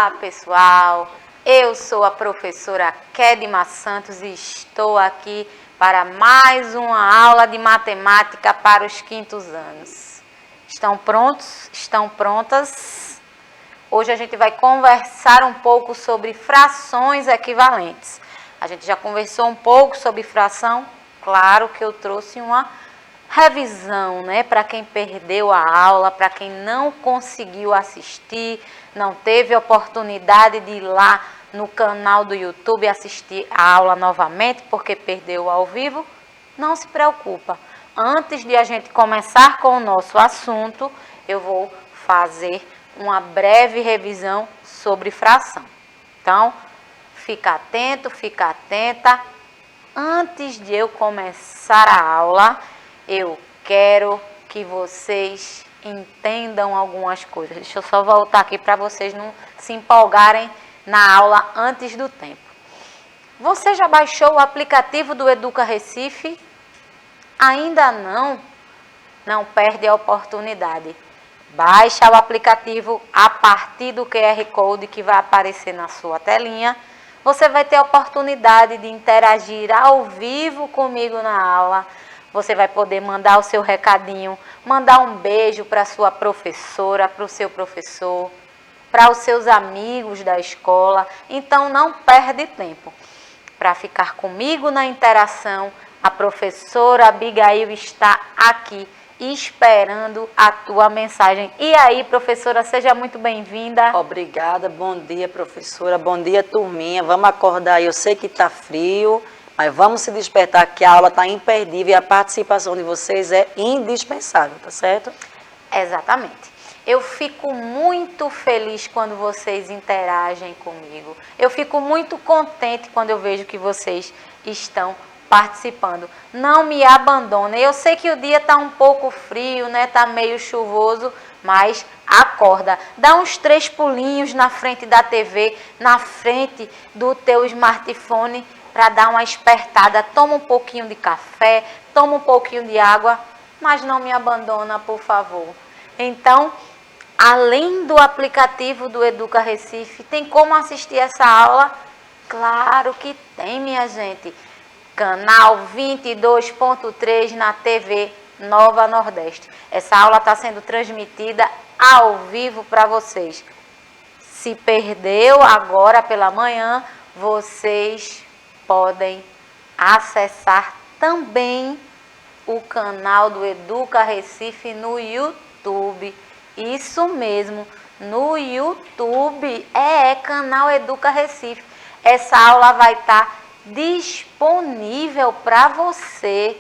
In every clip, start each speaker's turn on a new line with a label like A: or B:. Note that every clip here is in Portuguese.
A: Olá, pessoal! Eu sou a professora Kedma Santos e estou aqui para mais uma aula de matemática para os quintos anos. Estão prontos? Estão prontas? Hoje a gente vai conversar um pouco sobre frações equivalentes. A gente já conversou um pouco sobre fração, claro que eu trouxe uma revisão, né, para quem perdeu a aula, para quem não conseguiu assistir, não teve oportunidade de ir lá no canal do YouTube assistir a aula novamente, porque perdeu ao vivo, não se preocupa. Antes de a gente começar com o nosso assunto, eu vou fazer uma breve revisão sobre fração. Então, fica atento, fica atenta. Antes de eu começar a aula, eu quero que vocês entendam algumas coisas. Deixa eu só voltar aqui para vocês não se empolgarem na aula antes do tempo. Você já baixou o aplicativo do Educa Recife? Ainda não? Não perde a oportunidade. Baixa o aplicativo a partir do QR Code que vai aparecer na sua telinha. Você vai ter a oportunidade de interagir ao vivo comigo na aula. Você vai poder mandar o seu recadinho, mandar um beijo para a sua professora, para o seu professor, para os seus amigos da escola. Então, não perde tempo. Para ficar comigo na interação, a professora Abigail está aqui esperando a tua mensagem. E aí, professora, seja muito bem-vinda.
B: Obrigada, bom dia, professora, bom dia, turminha. Vamos acordar aí, eu sei que está frio, mas vamos se despertar que a aula está imperdível e a participação de vocês é indispensável, tá certo?
A: Exatamente. Eu fico muito feliz quando vocês interagem comigo. Eu fico muito contente quando eu vejo que vocês estão participando. Não me abandonem. Eu sei que o dia está um pouco frio, né? Tá meio chuvoso, mas acorda. Dá uns 3 pulinhos na frente da TV, na frente do teu smartphone, para dar uma espertada. Toma um pouquinho de café, toma um pouquinho de água, mas não me abandona, por favor. Então, além do aplicativo do Educa Recife, tem como assistir essa aula? Claro que tem, minha gente. Canal 22.3 na TV Nova Nordeste. Essa aula está sendo transmitida ao vivo para vocês. Se perdeu agora pela manhã, vocês podem acessar também o canal do Educa Recife no YouTube. Isso mesmo, no YouTube, canal Educa Recife. Essa aula vai estar disponível para você.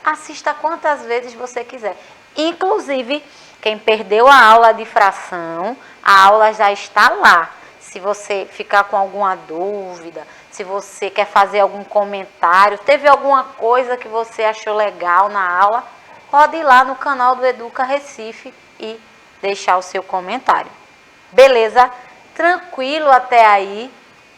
A: Assista quantas vezes você quiser. Inclusive, quem perdeu a aula de fração, a aula já está lá. Se você ficar com alguma dúvida, se você quer fazer algum comentário, teve alguma coisa que você achou legal na aula, pode ir lá no canal do Educa Recife e deixar o seu comentário. Beleza? Tranquilo até aí?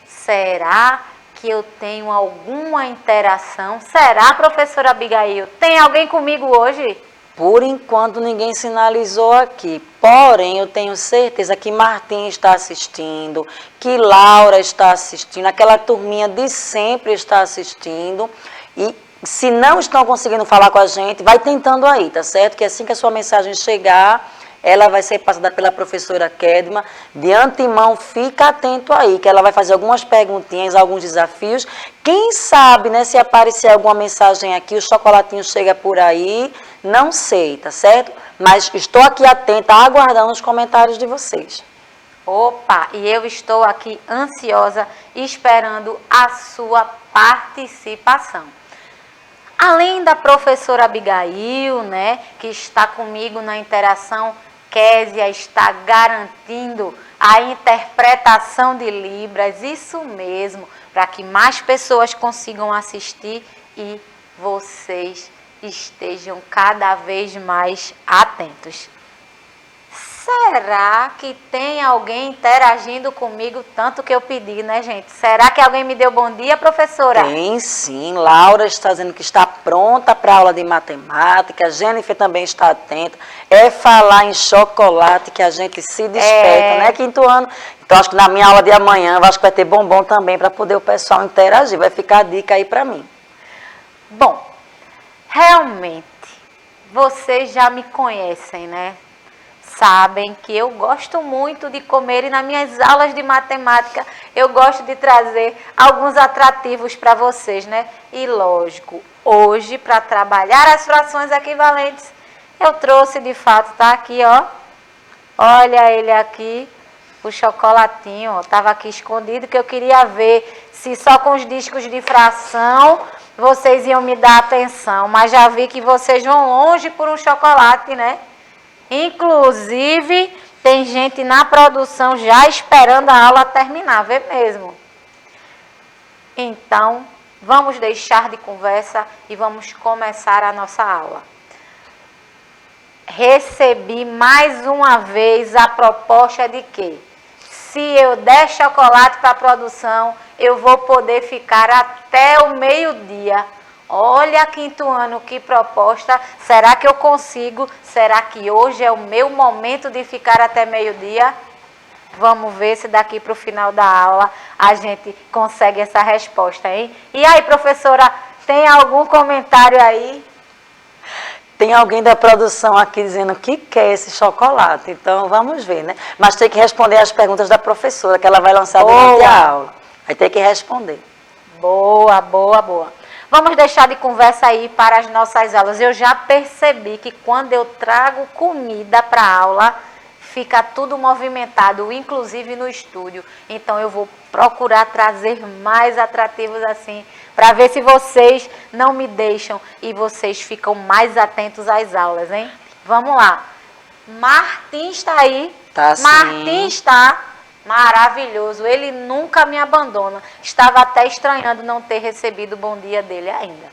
A: Será que eu tenho alguma interação? Será, professora Abigail? Tem alguém comigo hoje?
B: Por enquanto ninguém sinalizou aqui, porém eu tenho certeza que Martim está assistindo, que Laura está assistindo, aquela turminha de sempre está assistindo. E se não estão conseguindo falar com a gente, vai tentando aí, tá certo? Que assim que a sua mensagem chegar, ela vai ser passada pela professora Kedma. De antemão, fica atento aí, que ela vai fazer algumas perguntinhas, alguns desafios. Quem sabe, né, se aparecer alguma mensagem aqui, o chocolatinho chega por aí, não sei, tá certo? Mas estou aqui atenta, aguardando os comentários de vocês.
A: Opa, e eu estou aqui ansiosa, esperando a sua participação. Além da professora Abigail, né, que está comigo na interação, Késia está garantindo a interpretação de Libras, isso mesmo, para que mais pessoas consigam assistir e vocês estejam cada vez mais atentos. Será que tem alguém interagindo comigo tanto que eu pedi, né, gente? Será que alguém me deu bom dia, professora?
B: Tem sim, Laura está dizendo que está pronta para a aula de matemática, a Jennifer também está atenta. É falar em chocolate que a gente se desperta, né, quinto ano? Então, acho que na minha aula de amanhã, eu acho que vai ter bombom também para poder o pessoal interagir. Vai ficar a dica aí para mim.
A: Bom, realmente, vocês já me conhecem, né? Sabem que eu gosto muito de comer e nas minhas aulas de matemática eu gosto de trazer alguns atrativos para vocês, né? E lógico, hoje para trabalhar as frações equivalentes, eu trouxe de fato, tá aqui, ó. Olha ele aqui, o chocolatinho, ó, tava aqui escondido que eu queria ver se só com os discos de fração vocês iam me dar atenção, mas já vi que vocês vão longe por um chocolate, né? Inclusive, tem gente na produção já esperando a aula terminar, vê mesmo. Então, vamos deixar de conversa e vamos começar a nossa aula. Recebi mais uma vez a proposta de que, se eu der chocolate para a produção, eu vou poder ficar até o meio-dia. Olha, quinto ano, que proposta. Será que eu consigo? Será que hoje é o meu momento de ficar até meio-dia? Vamos ver se daqui para o final da aula a gente consegue essa resposta, hein? E aí, professora, tem algum comentário aí?
B: Tem alguém da produção aqui dizendo que quer esse chocolate. Então, vamos ver, né? Mas tem que responder as perguntas da professora, que ela vai lançar durante a aula. Vai ter que responder.
A: Boa, boa, boa. Vamos deixar de conversa aí para as nossas aulas. Eu já percebi que quando eu trago comida para a aula, fica tudo movimentado, inclusive no estúdio. Então eu vou procurar trazer mais atrativos assim, para ver se vocês não me deixam e vocês ficam mais atentos às aulas, hein? Vamos lá. Martim está aí?
B: Tá sim.
A: Martim está... Maravilhoso, ele nunca me abandona. Estava até estranhando não ter recebido o bom dia dele ainda.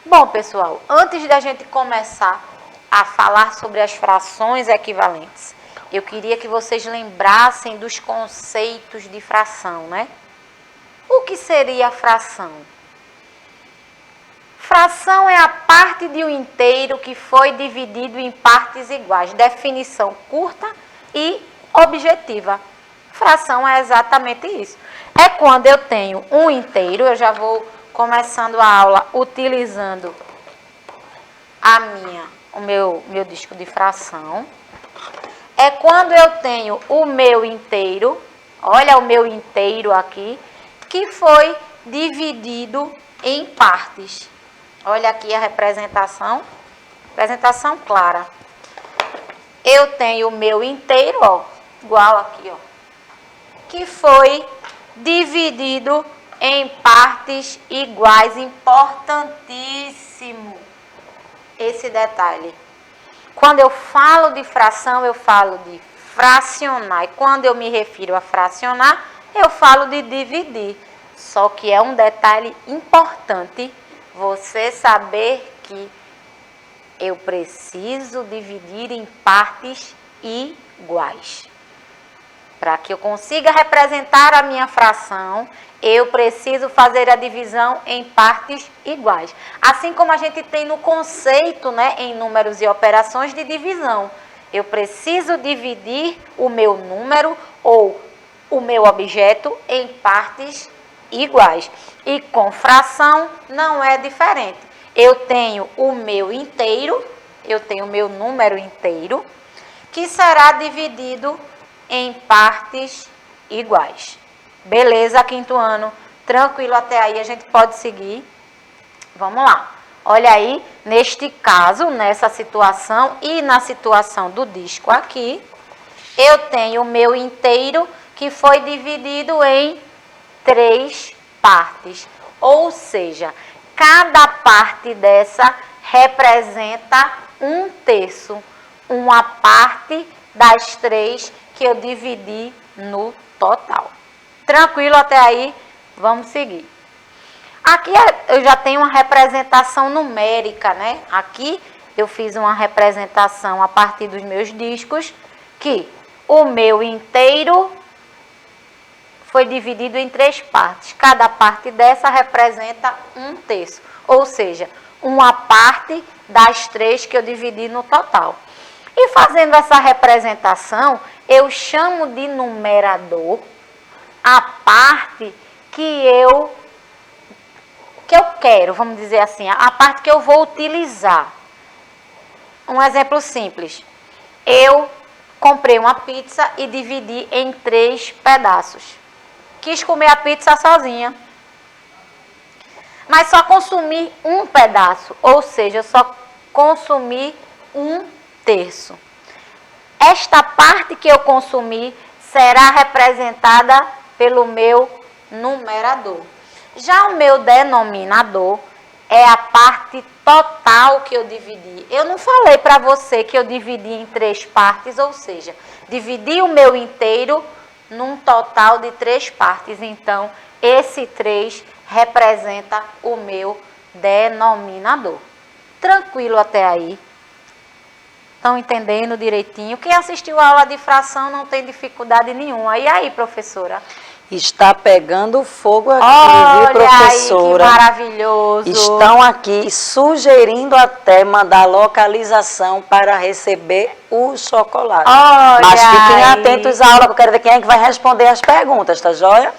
A: Bom, pessoal, antes da gente começar a falar sobre as frações equivalentes, eu queria que vocês lembrassem dos conceitos de fração, né? O que seria a fração? Fração é a parte de um inteiro que foi dividido em partes iguais. Definição curta e objetiva. Fração é exatamente isso. É quando eu tenho um inteiro, eu já vou começando a aula utilizando o meu disco de fração. É quando eu tenho o meu inteiro, olha o meu inteiro aqui, que foi dividido em partes. Olha aqui a representação clara. Eu tenho o meu inteiro, ó, igual aqui, ó, que foi dividido em partes iguais. Importantíssimo esse detalhe. Quando eu falo de fração, eu falo de fracionar. E quando eu me refiro a fracionar, eu falo de dividir. Só que é um detalhe importante você saber que eu preciso dividir em partes iguais. Para que eu consiga representar a minha fração, eu preciso fazer a divisão em partes iguais. Assim como a gente tem no conceito, né, em números e operações de divisão. Eu preciso dividir o meu número ou o meu objeto em partes iguais. E com fração não é diferente. Eu tenho o meu inteiro, eu tenho o meu número inteiro, que será dividido em partes iguais. Beleza, quinto ano? Tranquilo até aí, a gente pode seguir. Vamos lá. Olha aí, neste caso, nessa situação e na situação do disco aqui, eu tenho o meu inteiro que foi dividido em 3 partes. Ou seja, cada parte dessa representa 1/3, uma parte das 3 que eu dividi no total. Tranquilo até aí? Vamos seguir. Aqui eu já tenho uma representação numérica, né? Aqui eu fiz uma representação a partir dos meus discos, que o meu inteiro foi dividido em 3 partes. Cada parte dessa representa 1/3, ou seja, uma parte das 3 que eu dividi no total. E fazendo essa representação, eu chamo de numerador a parte que eu quero, vamos dizer assim, a parte que eu vou utilizar. Um exemplo simples. Eu comprei uma pizza e dividi em 3 pedaços. Quis comer a pizza sozinha. Mas só consumi um pedaço, ou seja, eu só consumi 1/3. Esta parte que eu consumi será representada pelo meu numerador. Já o meu denominador é a parte total que eu dividi. Eu não falei para você que eu dividi em 3 partes, ou seja, dividi o meu inteiro num total de 3 partes. Então, esse 3 representa o meu denominador. Tranquilo até aí? Estão entendendo direitinho? Quem assistiu a aula de fração não tem dificuldade nenhuma. E aí, professora?
B: Está pegando fogo aqui,
A: Olha
B: viu, professora?
A: Aí, que maravilhoso.
B: Estão aqui sugerindo até mandar localização para receber o chocolate.
A: Olha
B: Mas fiquem
A: aí.
B: atentos à aula, que eu quero ver quem é que vai responder as perguntas, tá joia?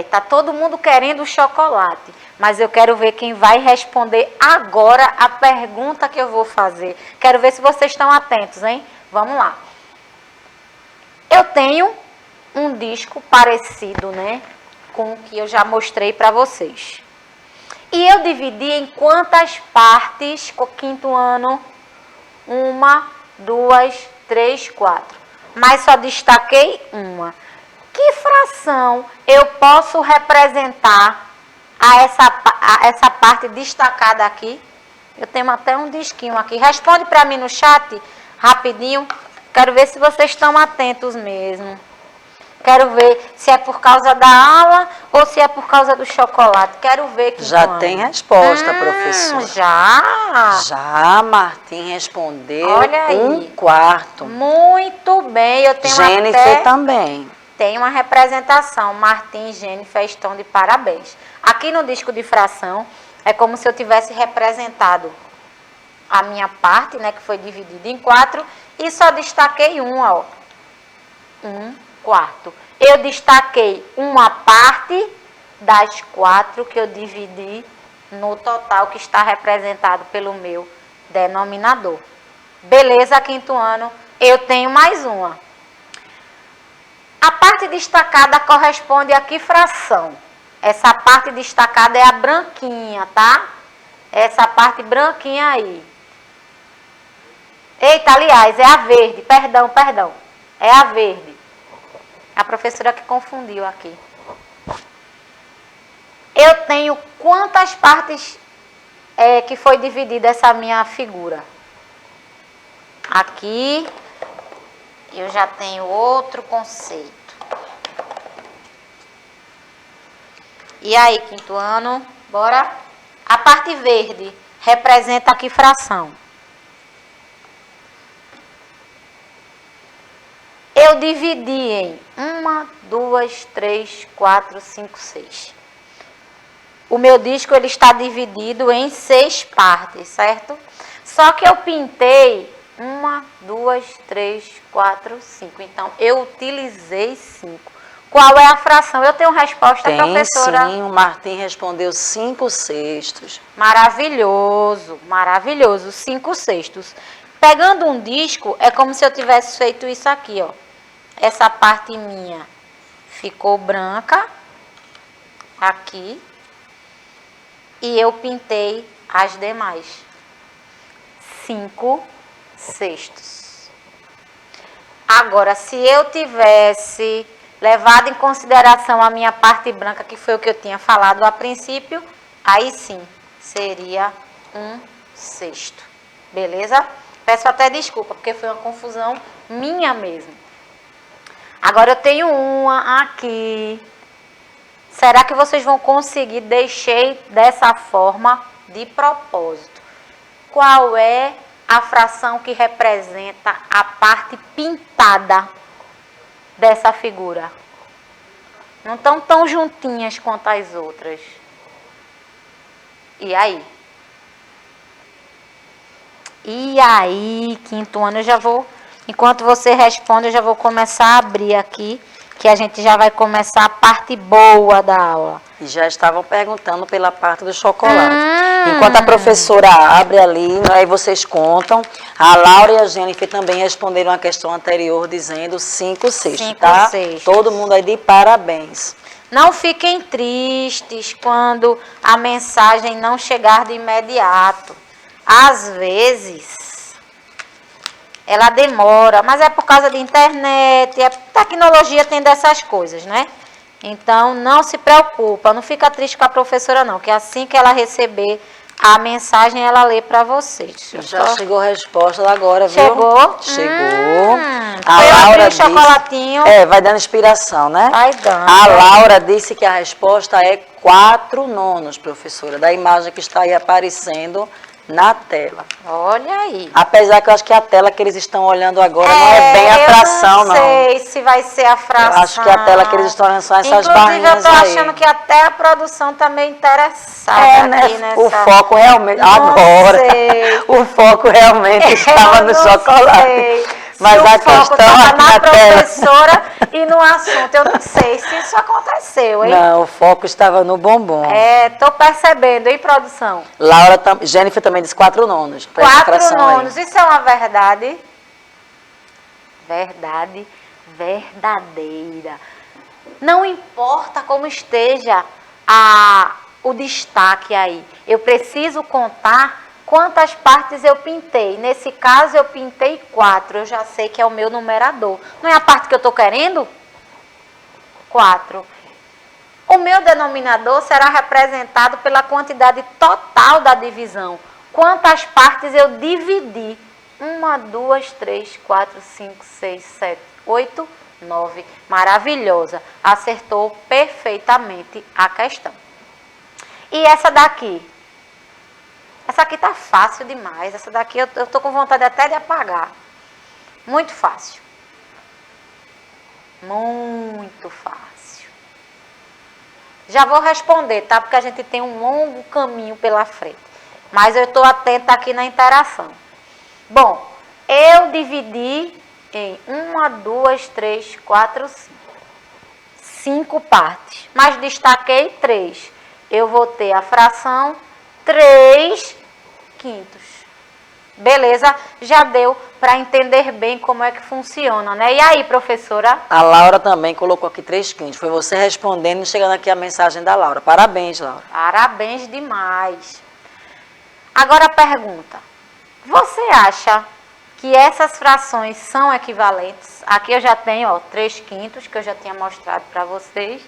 A: Tá todo mundo querendo o chocolate, mas eu quero ver quem vai responder agora a pergunta que eu vou fazer. Quero ver se vocês estão atentos, hein? Vamos lá. Eu tenho um disco parecido, né, com o que eu já mostrei para vocês. E eu dividi em quantas partes, com o 5º ano? 1, 2, 3, 4. Mas só destaquei uma. Que fração eu posso representar a essa parte destacada aqui? Eu tenho até um disquinho aqui. Responde para mim no chat, rapidinho. Quero ver se vocês estão atentos mesmo. Quero ver se é por causa da aula ou se é por causa do chocolate. Quero ver que
B: já tem resposta, professora.
A: Já?
B: Já, Martim respondeu.
A: Olha aí.
B: 1/4.
A: Muito bem. Eu tenho
B: Jennifer também.
A: Tem uma representação. Martim e Jennifer estão de parabéns. Aqui no disco de fração, é como se eu tivesse representado a minha parte, né, que foi dividida em 4, e só destaquei uma, ó. 1/4. Eu destaquei uma parte das 4 que eu dividi no total que está representado pelo meu denominador. Beleza, 5º ano? Eu tenho mais uma. A parte destacada corresponde a que fração? Essa parte destacada é a branquinha, tá? Essa parte branquinha aí. Eita, aliás, é a verde. Perdão. É a verde. A professora que confundiu aqui. Eu tenho quantas partes que foi dividida essa minha figura? Aqui eu já tenho outro conceito. E aí, 5º ano, bora? A parte verde representa que fração? Eu dividi em 1, 2, 3, 4, 5, 6. O meu disco ele está dividido em 6 partes, certo? Só que eu pintei 1, 2, 3, 4, 5. Então, eu utilizei 5. Qual é a fração? Eu tenho resposta, professora?
B: Sim, o Martim respondeu 5/6.
A: Maravilhoso, 5/6. Pegando um disco, é como se eu tivesse feito isso aqui, ó. Essa parte minha ficou branca, aqui, e eu pintei as demais. 5/6. Agora, se eu tivesse levado em consideração a minha parte branca, que foi o que eu tinha falado a princípio, aí sim, seria 1/6. Beleza? Peço até desculpa, porque foi uma confusão minha mesmo. Agora eu tenho uma aqui. Será que vocês vão conseguir? Deixei dessa forma de propósito. Qual é a fração que representa a parte pintada dessa figura? Não estão tão juntinhas quanto as outras. E aí? E aí, 5º ano, eu já vou Enquanto você responde, eu já vou começar a abrir aqui, que a gente já vai começar a parte boa da aula.
B: E já estavam perguntando pela parte do chocolate. Enquanto a professora abre ali, aí vocês contam. A Laura e a Jennifer também responderam a questão anterior, dizendo 5 cestos,
A: 5
B: tá?
A: cestos.
B: Todo mundo aí de parabéns.
A: Não fiquem tristes quando a mensagem não chegar de imediato. Às vezes, ela demora, mas é por causa de internet, a tecnologia tem dessas coisas, né? Então, não se preocupa, não fica triste com a professora não, que assim que ela receber a mensagem, ela lê para vocês.
B: Já chegou a resposta agora, viu?
A: Chegou?
B: Chegou.
A: A Laura disse, chocolatinho.
B: Vai dando inspiração, né?
A: Vai dando.
B: A Laura disse que a resposta é 4 nonos, professora, da imagem que está aí aparecendo na tela.
A: Olha aí.
B: Apesar que eu acho que a tela que eles estão olhando agora não é bem a fração, não.
A: Eu não sei se vai ser a fração.
B: Eu acho que a tela que eles estão olhando são essas barrinhas aí.
A: Inclusive, eu tô achando que até a produção tá meio interessada aqui nessa...
B: O foco realmente...
A: Não
B: agora,
A: sei.
B: o foco realmente estava no chocolate.
A: Sei.
B: Mas
A: se
B: a questão
A: tá na professora
B: tela...
A: e no assunto. Eu não sei se isso aconteceu, hein?
B: Não, o foco estava no bombom.
A: Tô percebendo, hein, produção?
B: Jennifer também disse 4 nonos.
A: 4 nonos, isso é uma verdade? Verdade verdadeira. Não importa como esteja o destaque aí. Eu preciso contar quantas partes eu pintei. Nesse caso, eu pintei 4. Eu já sei que é o meu numerador. Não é a parte que eu estou querendo? 4. O meu denominador será representado pela quantidade total da divisão. Quantas partes eu dividi? 1, 2, 3, 4, 5, 6, 7, 8, 9. Maravilhosa. Acertou perfeitamente a questão. E essa daqui? Essa aqui tá fácil demais. Essa daqui eu tô com vontade até de apagar. Muito fácil. Muito fácil. Já vou responder, tá? Porque a gente tem um longo caminho pela frente. Mas eu estou atenta aqui na interação. Bom, eu dividi em 1, 2, 3, 4, 5. 5 partes. Mas destaquei 3. Eu vou ter a fração 3 quintos. Beleza? Já deu para entender bem como é que funciona, né? E aí, professora?
B: A Laura também colocou aqui 3 quintos. Foi você respondendo e chegando aqui a mensagem da Laura. Parabéns, Laura.
A: Parabéns demais. Agora a pergunta. Você acha que essas frações são equivalentes? Aqui eu já tenho, ó, 3 quintos, que eu já tinha mostrado para vocês.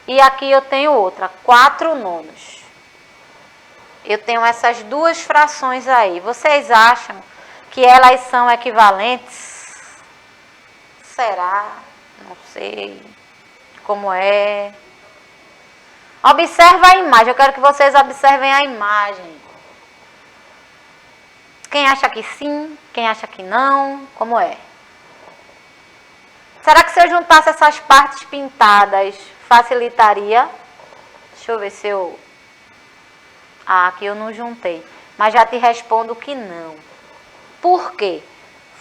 A: E aqui eu tenho outra, 4 nonos. Eu tenho essas 2 frações aí. Vocês acham que elas são equivalentes? Será? Não sei. Como é? Observa a imagem. Eu quero que vocês observem a imagem. Quem acha que sim? Quem acha que não? Como é? Será que se eu juntasse essas partes pintadas, facilitaria? Deixa eu ver se eu... Ah, aqui eu não juntei. Mas já te respondo que não. Por quê?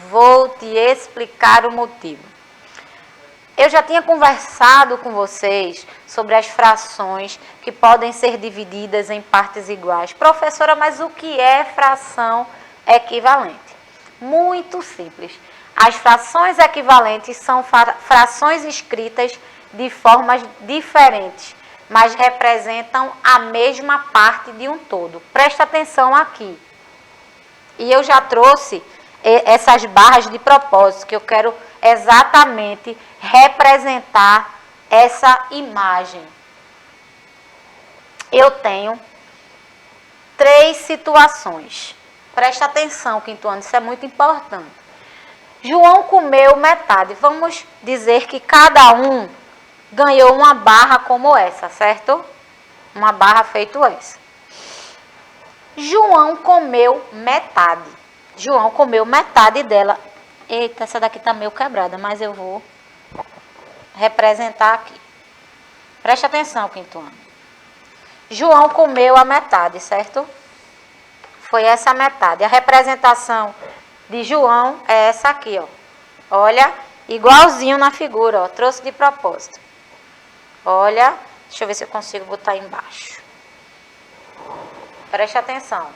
A: Vou te explicar o motivo. Eu já tinha conversado com vocês sobre as frações que podem ser divididas em partes iguais. Professora, mas o que é fração equivalente? Muito simples. As frações equivalentes são frações escritas de formas diferentes, mas representam a mesma parte de um todo. Presta atenção aqui. E eu já trouxe essas barras de propósito, que eu quero exatamente representar essa imagem. Eu tenho 3 situações. Presta atenção, quinto ano, isso é muito importante. João comeu metade. Vamos dizer que cada um ganhou uma barra como essa, certo? Uma barra feito essa. João comeu metade. João comeu metade dela. Eita, essa daqui tá meio quebrada, mas eu vou representar aqui. Preste atenção, quinto ano. João comeu a metade, certo? Foi essa metade. A representação de João é essa aqui, ó. Olha, igualzinho na figura, ó, trouxe de propósito. Olha, deixa eu ver se eu consigo botar embaixo. Preste atenção.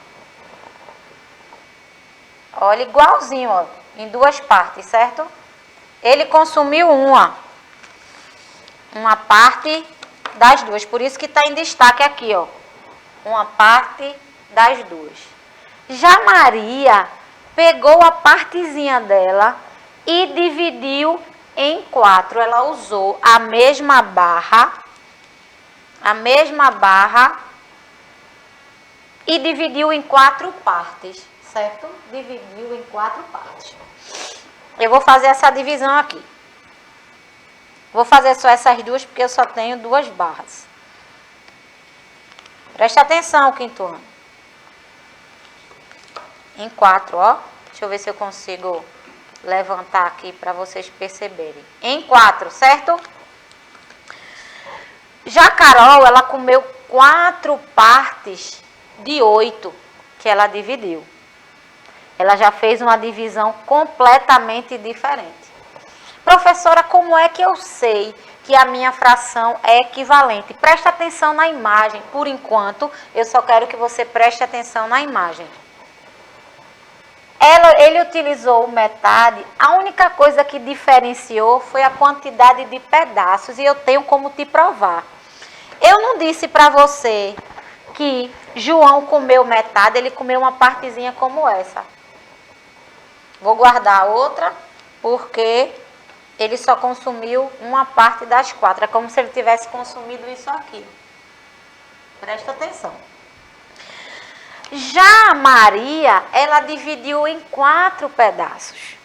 A: Olha, igualzinho, ó, em duas partes, certo? Ele consumiu uma parte das duas, por isso que está em destaque aqui, ó. Uma parte das duas. Já Maria pegou a partezinha dela e dividiu em 4. Ela usou a mesma barra e dividiu em 4 partes, certo? Dividiu em 4 partes. Eu vou fazer essa divisão aqui. Vou fazer só essas duas porque eu só tenho 2 barras. Preste atenção, quinto ano. Em 4, ó. Deixa eu ver se eu consigo levantar aqui para vocês perceberem. Em 4, certo? Já a Carol, ela comeu 4 partes de 8 que ela dividiu. Ela já fez uma divisão completamente diferente. Professora, como é que eu sei que a minha fração é equivalente? Preste atenção na imagem. Por enquanto, eu só quero que você preste atenção na imagem. Ele utilizou metade. A única coisa que diferenciou foi a quantidade de pedaços. E eu tenho como te provar. Eu não disse para você que João comeu metade. Ele comeu uma partezinha como essa. Vou guardar a outra, porque ele só consumiu uma parte das 4. É como se ele tivesse consumido isso aqui. Presta atenção. Já a Maria, ela dividiu em 4 pedaços.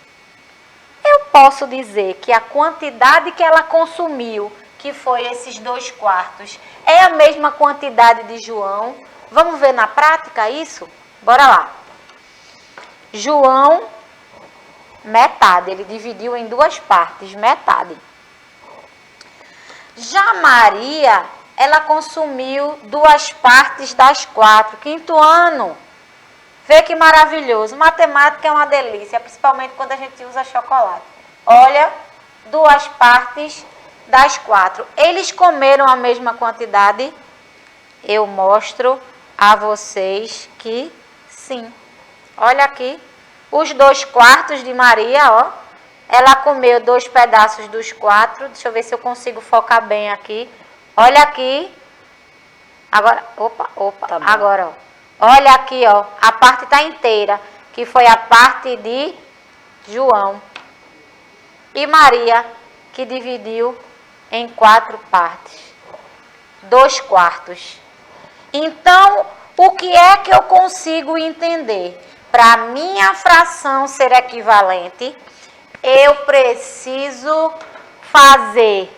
A: Eu posso dizer que a quantidade que ela consumiu, que foi esses 2/4, é a mesma quantidade de João. Vamos ver na prática isso? Bora lá. João, metade. Ele dividiu em 2 partes, metade. Já Maria, ela consumiu 2 partes das 4. Quinto ano. Vê que maravilhoso. Matemática é uma delícia, principalmente quando a gente usa chocolate. Olha, 2 partes das 4. Eles comeram a mesma quantidade? Eu mostro a vocês que sim. Olha aqui. Os 2/4 de Maria, ó. Ela comeu 2 pedaços dos 4. Deixa eu ver se eu consigo focar bem aqui. Olha aqui. Agora, opa. Tá bom. Agora, ó. Olha aqui, ó. A parte tá inteira, que foi a parte de João. E Maria, que dividiu em 4 partes. 2/4. Então, o que é que eu consigo entender? Para minha fração ser equivalente, eu preciso fazer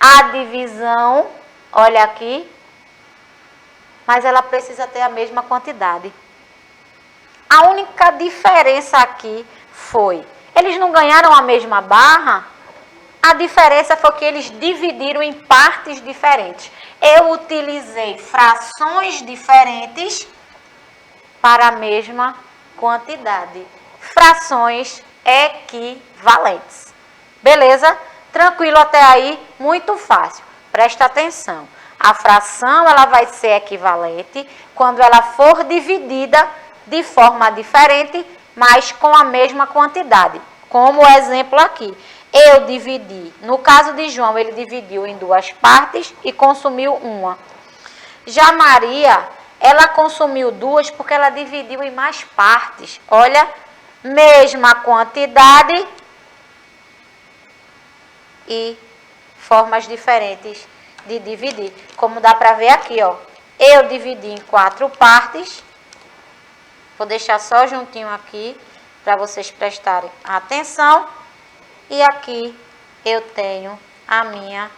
A: a divisão, olha aqui, mas ela precisa ter a mesma quantidade. A única diferença aqui foi, eles não ganharam a mesma barra, a diferença foi que eles dividiram em partes diferentes. Eu utilizei frações diferentes para a mesma quantidade. Frações equivalentes. Beleza? Tranquilo até aí? Muito fácil. Presta atenção. A fração ela vai ser equivalente quando ela for dividida de forma diferente, mas com a mesma quantidade. Como o exemplo aqui. Eu dividi. No caso de João, ele dividiu em 2 partes e consumiu uma. Já Maria, ela consumiu 2 porque ela dividiu em mais partes. Olha, mesma quantidade e formas diferentes de dividir. Como dá para ver aqui, ó. Eu dividi em 4 partes. Vou deixar só juntinho aqui para vocês prestarem atenção. E aqui eu tenho a minha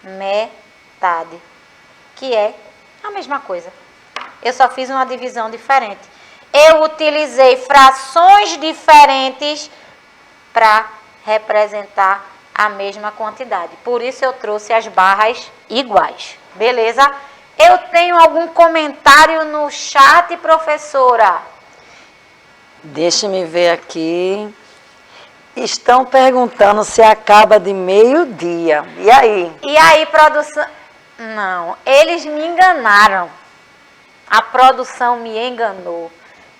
A: metade, que é a mesma coisa. Eu só fiz uma divisão diferente. Eu utilizei frações diferentes para representar a mesma quantidade. Por isso eu trouxe as barras iguais. Beleza? Eu tenho algum comentário no chat, professora?
B: Deixa-me ver aqui. Estão perguntando se acaba de meio-dia. E aí?
A: E aí, produção... Não, eles me enganaram. A produção me enganou.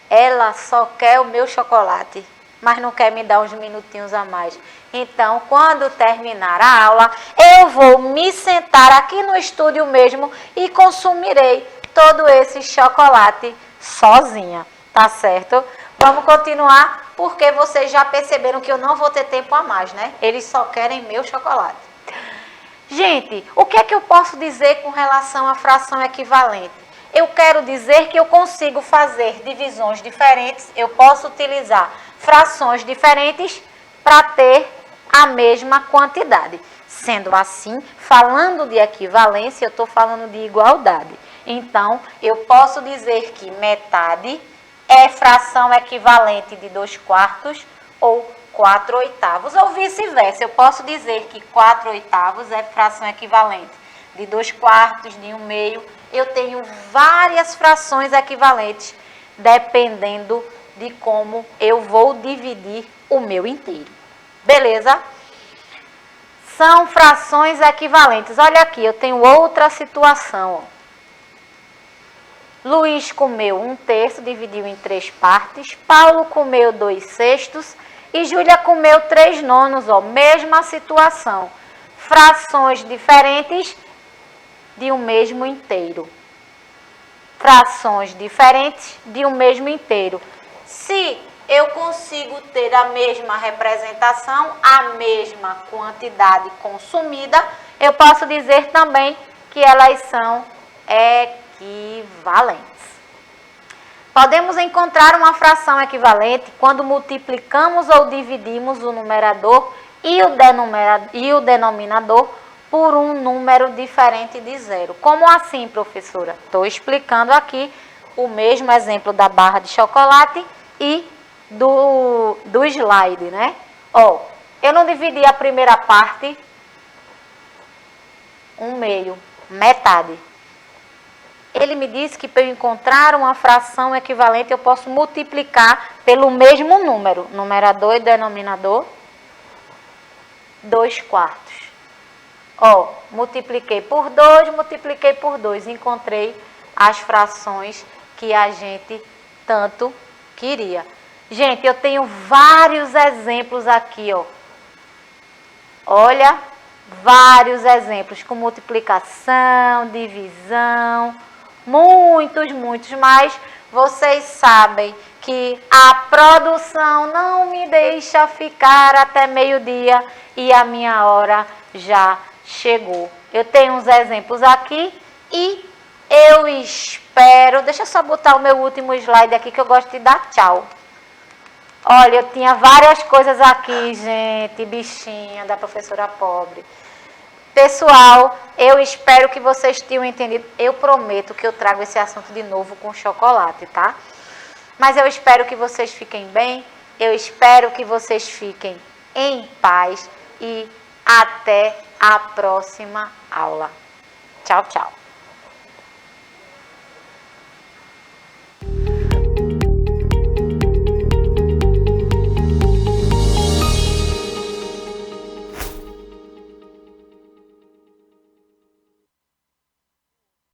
A: Ela só quer o meu chocolate, mas não quer me dar uns minutinhos a mais. Então, quando terminar a aula, eu vou me sentar aqui no estúdio mesmo e consumirei todo esse chocolate sozinha, tá certo? Vamos continuar, porque vocês já perceberam que eu não vou ter tempo a mais, né? Eles só querem meu chocolate. Gente, o que é que eu posso dizer com relação à fração equivalente? Eu quero dizer que eu consigo fazer divisões diferentes, eu posso utilizar frações diferentes para ter a mesma quantidade. Sendo assim, falando de equivalência, eu estou falando de igualdade. Então, eu posso dizer que metade é fração equivalente de 2/4 ou 4/8, ou vice-versa. Eu posso dizer que 4/8 é fração equivalente de 2/4, de 1/2. Eu tenho várias frações equivalentes, dependendo de como eu vou dividir o meu inteiro. Beleza? São frações equivalentes. Olha aqui, eu tenho outra situação, ó. Luiz comeu 1/3, dividiu em 3 partes. Paulo comeu 2/6 e Júlia comeu 3/9, ó. Mesma situação. Frações diferentes de um mesmo inteiro. Frações diferentes de um mesmo inteiro. Se eu consigo ter a mesma representação, a mesma quantidade consumida, eu posso dizer também que elas são equivalentes. Podemos encontrar uma fração equivalente quando multiplicamos ou dividimos o numerador e o denominador por um número diferente de 0. Como assim, professora? Estou explicando aqui o mesmo exemplo da barra de chocolate e do slide, né? Ó, eu não dividi a primeira parte, 1/2, metade. Ele me disse que para eu encontrar uma fração equivalente, eu posso multiplicar pelo mesmo número, numerador e denominador, 2/4. Ó, multipliquei por 2, encontrei as frações que a gente tanto queria. Gente, eu tenho vários exemplos aqui, ó. Olha, vários exemplos com multiplicação, divisão, muitos, mas vocês sabem que a produção não me deixa ficar até meio-dia e a minha hora já chegou. Eu tenho uns exemplos aqui e eu espero... Deixa eu só botar o meu último slide aqui que eu gosto de dar tchau. Olha, eu tinha várias coisas aqui, gente, bichinha da professora pobre. Pessoal, eu espero que vocês tenham entendido. Eu prometo que eu trago esse assunto de novo com chocolate, tá? Mas eu espero que vocês fiquem bem, eu espero que vocês fiquem em paz e até a próxima aula. Tchau, tchau.